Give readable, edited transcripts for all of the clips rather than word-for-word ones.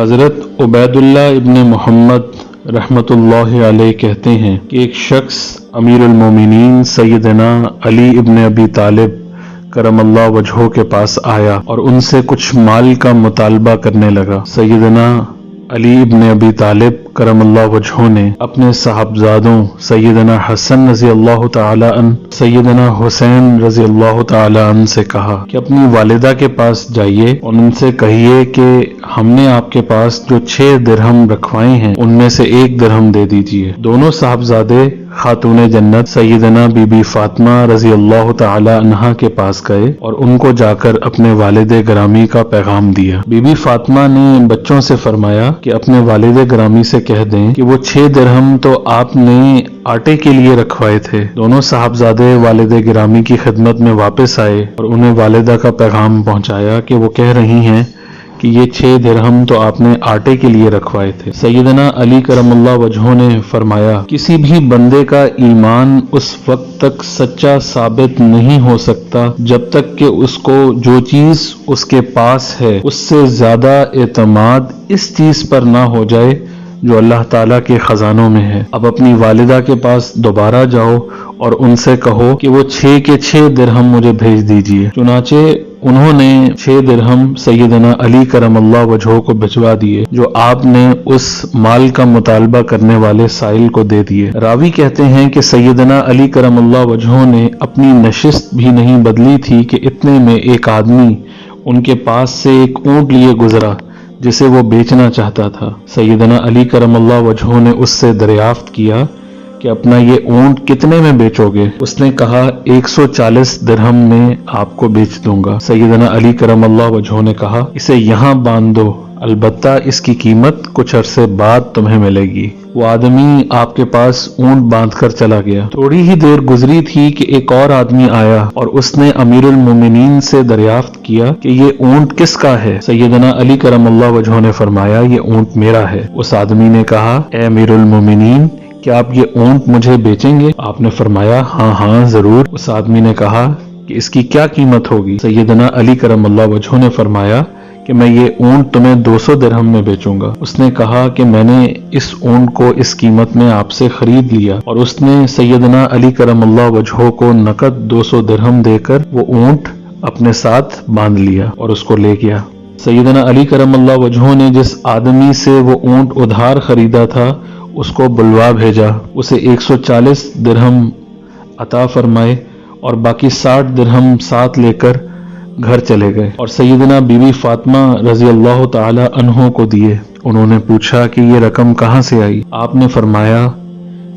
حضرت Ubaidullah ibn محمد رحمتullah علیہ کہتے ہیں کہ ایک شخص امیر المومنین سیدنا علی ابن ابی طالب کرم اللہ وجہہ کے پاس آیا اور ان سے کچھ مال کا مطالبہ کرنے لگا۔ سیدنا علی ابن ابی طالب کرم اللہ وجہہ نے اپنے صاحبزادوں سیدنا حسن رضی اللہ تعالی عنہ، سیدنا حسین رضی اللہ تعالی عنہ سے کہا کہ اپنی والدہ کے پاس جائیے اور ان سے کہیے کہ ہم نے آپ کے پاس جو 6 درہم رکھوائے ہیں ان میں سے 1 درہم دے دیجیے۔ دونوں صاحبزادے خاتون جنت سیدنا بی بی فاطمہ رضی اللہ تعالی عنہا کے پاس گئے اور ان کو جا کر اپنے والد گرامی کا پیغام دیا۔ بی بی فاطمہ نے بچوں سے فرمایا کہ اپنے والد گرامی سے کہہ دیں کہ وہ 6 درہم تو آپ نے آٹے کے لیے رکھوائے تھے۔ دونوں صاحبزادے والد گرامی کی خدمت میں واپس آئے اور انہیں والدہ کا پیغام پہنچایا کہ وہ کہہ رہی ہیں کہ یہ 6 درہم تو آپ نے آٹے کے لیے رکھوائے تھے۔ سیدنا علی کرم اللہ وجہہ نے فرمایا کسی بھی بندے کا ایمان اس وقت تک سچا ثابت نہیں ہو سکتا جب تک کہ اس کو جو چیز اس کے پاس ہے اس سے زیادہ اعتماد اس چیز پر نہ ہو جائے جو اللہ تعالیٰ کے خزانوں میں ہے۔ اب اپنی والدہ کے پاس دوبارہ جاؤ اور ان سے کہو کہ وہ 6 کے 6 درہم مجھے بھیج دیجیے۔ چنانچہ انہوں نے 6 درہم سیدنا علی کرم اللہ وجہہ کو بھجوا دیے جو آپ نے اس مال کا مطالبہ کرنے والے سائل کو دے دیے۔ راوی کہتے ہیں کہ سیدنا علی کرم اللہ وجہہ نے اپنی نشست بھی نہیں بدلی تھی کہ اتنے میں ایک آدمی ان کے پاس سے ایک اونٹ لیے گزرا جسے وہ بیچنا چاہتا تھا۔ سیدنا علی کرم اللہ وجہہ نے اس سے دریافت کیا کہ اپنا یہ اونٹ کتنے میں بیچو گے؟ اس نے کہا 140 درہم میں آپ کو بیچ دوں گا۔ سیدنا علی کرم اللہ وجہہ نے کہا اسے یہاں باندھ دو، البتہ اس کی قیمت کچھ عرصے بعد تمہیں ملے گی۔ وہ آدمی آپ کے پاس اونٹ باندھ کر چلا گیا۔ تھوڑی ہی دیر گزری تھی کہ ایک اور آدمی آیا اور اس نے امیر المومنین سے دریافت کیا کہ یہ اونٹ کس کا ہے؟ سیدنا علی کرم اللہ وجہہ نے فرمایا یہ اونٹ میرا ہے۔ اس آدمی نے کہا اے امیر المومنین کیا آپ یہ اونٹ مجھے بیچیں گے؟ آپ نے فرمایا ہاں ضرور۔ اس آدمی نے کہا کہ اس کی کیا قیمت ہوگی؟ سیدنا علی کرم اللہ وجہہ نے فرمایا کہ میں یہ اونٹ تمہیں 200 درہم میں بیچوں گا۔ اس نے کہا کہ میں نے اس اونٹ کو اس قیمت میں آپ سے خرید لیا، اور اس نے سیدنا علی کرم اللہ وجہہ کو نقد 200 درہم دے کر وہ اونٹ اپنے ساتھ باندھ لیا اور اس کو لے گیا۔ سیدنا علی کرم اللہ وجہہ نے جس آدمی سے وہ اونٹ ادھار خریدا تھا اس کو بلوا بھیجا، اسے 140 درہم عطا فرمائے اور باقی 60 درہم ساتھ لے کر گھر چلے گئے اور سیدنا بی بی فاطمہ رضی اللہ تعالی عنہ کو دیے۔ انہوں نے پوچھا کہ یہ رقم کہاں سے آئی؟ آپ نے فرمایا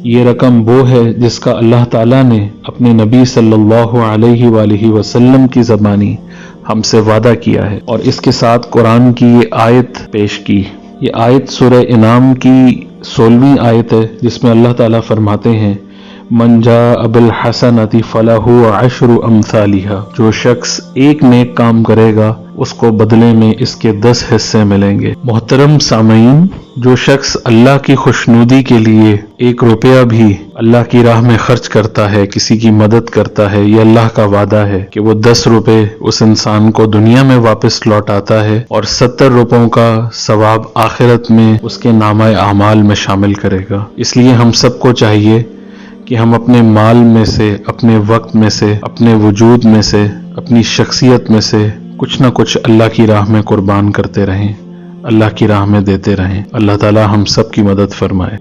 یہ رقم وہ ہے جس کا اللہ تعالیٰ نے اپنے نبی صلی اللہ علیہ وآلہ وسلم کی زبانی ہم سے وعدہ کیا ہے، اور اس کے ساتھ قرآن کی یہ آیت پیش کی۔ یہ آیت سورہ انعام کی 16ویں آیت ہے جس میں اللہ تعالیٰ فرماتے ہیں من جاء بالحسنۃ فلہ عشر امثالھا، جو شخص ایک نیک کام کرے گا اس کو بدلے میں اس کے 10 حصے ملیں گے۔ محترم سامعین، جو شخص اللہ کی خوشنودی کے لیے 1 روپیہ بھی اللہ کی راہ میں خرچ کرتا ہے، کسی کی مدد کرتا ہے، یہ اللہ کا وعدہ ہے کہ وہ 10 روپے اس انسان کو دنیا میں واپس لوٹاتا ہے اور 70 روپوں کا ثواب آخرت میں اس کے نامہ اعمال میں شامل کرے گا۔ اس لیے ہم سب کو چاہیے کہ ہم اپنے مال میں سے، اپنے وقت میں سے، اپنے وجود میں سے، اپنی شخصیت میں سے کچھ نہ کچھ اللہ کی راہ میں قربان کرتے رہیں، اللہ کی راہ میں دیتے رہیں۔ اللہ تعالی ہم سب کی مدد فرمائے۔